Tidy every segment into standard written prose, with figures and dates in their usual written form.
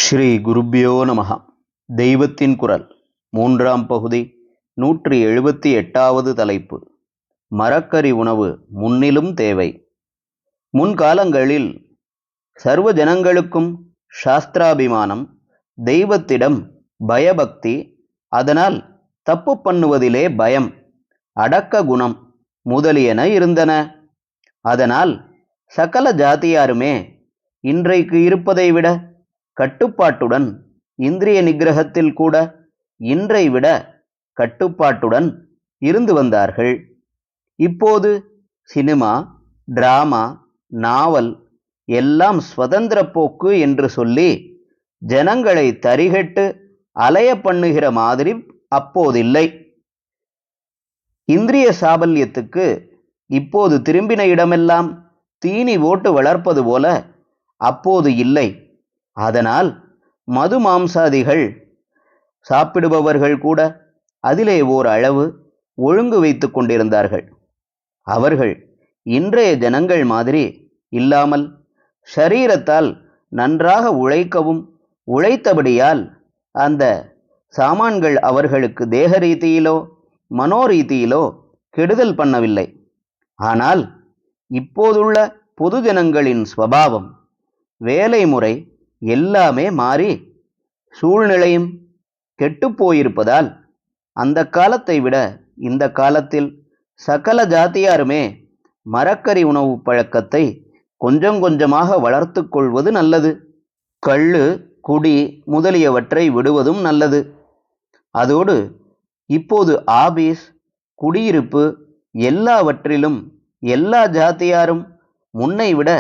ஸ்ரீ குருப்யோ நமஹ. தெய்வத்தின் குரல் மூன்றாம் பகுதி 178வது தலைப்பு. மரக்கறி உணவு முன்னிலும் தேவை. முன்காலங்களில் சர்வ ஜனங்களுக்கும் சாஸ்திராபிமானம், தெய்வத்திடம் பயபக்தி, அதனால் தப்பு பண்ணுவதிலே பயம், அடக்க குணம் முதலியன இருந்தன. அதனால் சகல ஜாதியாருமே இன்றைக்கு இருப்பதை விட கட்டுப்பாட்டுடன், இந்திரிய நிகிரகத்தில் கூட இன்றை விட கட்டுப்பாட்டுடன் இருந்து வந்தார்கள். இப்போது சினிமா, டிராமா, நாவல் எல்லாம் சுதந்திர போக்கு என்று சொல்லி ஜனங்களை தரிகட்டு அலைய பண்ணுகிற மாதிரி அப்போதில்லை. இந்திரிய சாபல்யத்துக்கு இப்போது திரும்பின இடமெல்லாம் தீனி ஓட்டு வளர்ப்பது போல அப்போது இல்லை. அதனால் மது மாம்சாதிகள் சாப்பிடுபவர்கள் கூட அதிலே ஓர் அளவு ஒழுங்கு வைத்து கொண்டிருந்தார்கள். அவர்கள் இன்றைய ஜனங்கள் மாதிரி இல்லாமல் ஷரீரத்தால் நன்றாக உழைக்கவும், உழைத்தபடியால் அந்த சாமான்கள் அவர்களுக்கு தேக ரீதியிலோ மனோரீதியிலோ கெடுதல் பண்ணவில்லை. ஆனால் இப்போதுள்ள பொது ஜனங்களின் ஸ்வபாவம், வேலை முறை எல்லாமே மாறி சூழ்நிலையும் கெட்டுப்போயிருப்பதால் அந்த காலத்தை விட இந்த காலத்தில் சகல ஜாதியாருமே மரக்கறி உணவு பழக்கத்தை கொஞ்சம் கொஞ்சமாக வளர்த்து கொள்வது நல்லது. கள்ளு, குடி முதலியவற்றை விடுவதும் நல்லது. அதோடு இப்போது ஆபீஸ், குடியிருப்பு எல்லாவற்றிலும் எல்லா ஜாதியாரும் முன்னை விட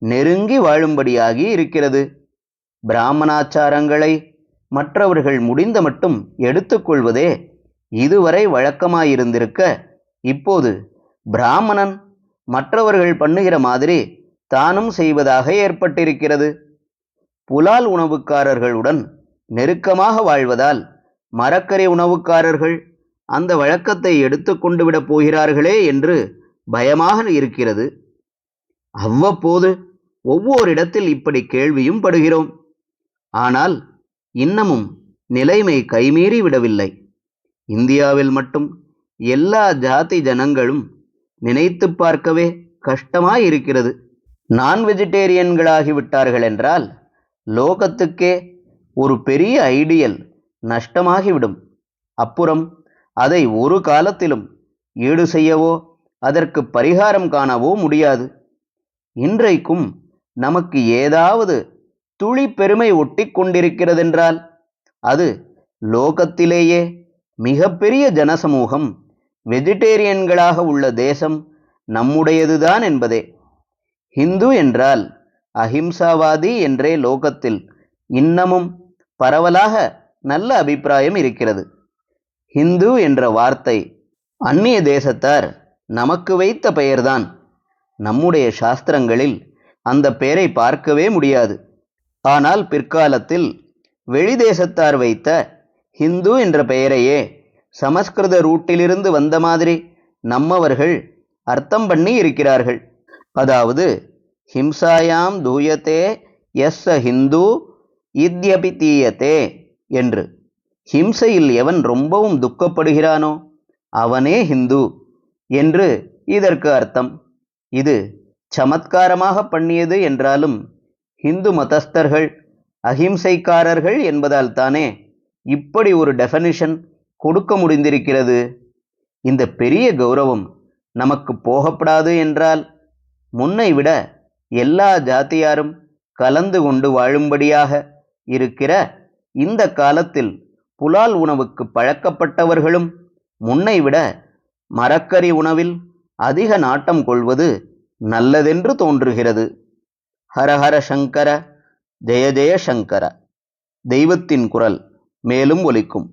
நெருங்கி வாழும்படியாகி இருக்கிறது. பிராமணாச்சாரங்களை மற்றவர்கள் முடிந்த மட்டும் எடுத்துக்கொள்வதே இதுவரை வழக்கமாயிருந்திருக்க, இப்போது பிராமணன் மற்றவர்கள் பண்ணுகிற மாதிரி தானும் செய்வதாக ஏற்பட்டிருக்கிறது. புலால் உணவுக்காரர்களுடன் நெருக்கமாக வாழ்வதால் மரக்கறி உணவுக்காரர்கள் அந்த வழக்கத்தை எடுத்து கொண்டு விட போகிறார்களே என்று பயமாக இருக்கிறது. அவ்வப்போது ஒவ்வொரிடத்தில் இப்படி கேள்வியும் படுகிறோம். ஆனால் இன்னமும் நிலைமை கைமீறி விடவில்லை. இந்தியாவில் மட்டும் எல்லா ஜாதி ஜனங்களும் நினைத்து பார்க்கவே கஷ்டமாயிருக்கிறது. நான் வெஜிடேரியன்களாகிவிட்டார்கள் என்றால் லோகத்துக்கே ஒரு பெரிய ஐடியல் நஷ்டமாகிவிடும். அப்புறம் அதை ஒரு காலத்திலும் ஈடு செய்யவோ அதற்கு பரிகாரம் காணவோ முடியாது. இன்றைக்கும் நமக்கு ஏதாவது துளி பெருமை ஒட்டி கொண்டிருக்கிறதென்றால் அது லோகத்திலேயே மிகப்பெரிய ஜனசமூகம் வெஜிடேரியன்களாக உள்ள தேசம் நம்முடையதுதான் என்பதே. ஹிந்து என்றால் அஹிம்சாவாதி என்றே லோகத்தில் இன்னமும் பரவலாக நல்ல அபிப்பிராயம் இருக்கிறது. ஹிந்து என்ற வார்த்தை அந்நிய தேசத்தார் நமக்கு வைத்த பெயர்தான். நம்முடைய சாஸ்திரங்களில் அந்த பெயரை பார்க்கவே முடியாது. ஆனால் பிற்காலத்தில் வெளிதேசத்தார் வைத்த ஹிந்து என்ற பெயரையே சமஸ்கிருத ரூட்டிலிருந்து வந்த மாதிரி நம்மவர்கள் அர்த்தம் பண்ணி இருக்கிறார்கள். அதாவது ஹிம்சாயாம் தூயத்தே எஸ் ஹிந்து இத்யபிதீயத்தே என்று. ஹிம்சையில் எவன் ரொம்பவும் துக்கப்படுகிறானோ அவனே ஹிந்து என்று இதற்கு அர்த்தம். இது சமத்காரமாக பண்ணியது என்றாலும் ஹிந்து மதஸ்தர்கள் அஹிம்சைக்காரர்கள் என்பதால் தானே இப்படி ஒரு டெஃபனிஷன் கொடுக்க முடிந்திருக்கிறது. இந்த பெரிய கௌரவம் நமக்கு போகப்படாது என்றால் முன்னை விட எல்லா ஜாதியாரும் கலந்து கொண்டு வாழும்படியாக இருக்கிற இந்த காலத்தில் புலால் உணவுக்கு பழக்கப்பட்டவர்களும் முன்னை விட மரக்கறி உணவில் அதிக நாட்டம் கொள்வது நல்லதென்று தோன்றுகிறது. ஹரஹர சங்கர, ஜெய ஜெய சங்கர. தெய்வத்தின் குரல் மேலும் ஒலிக்கும்.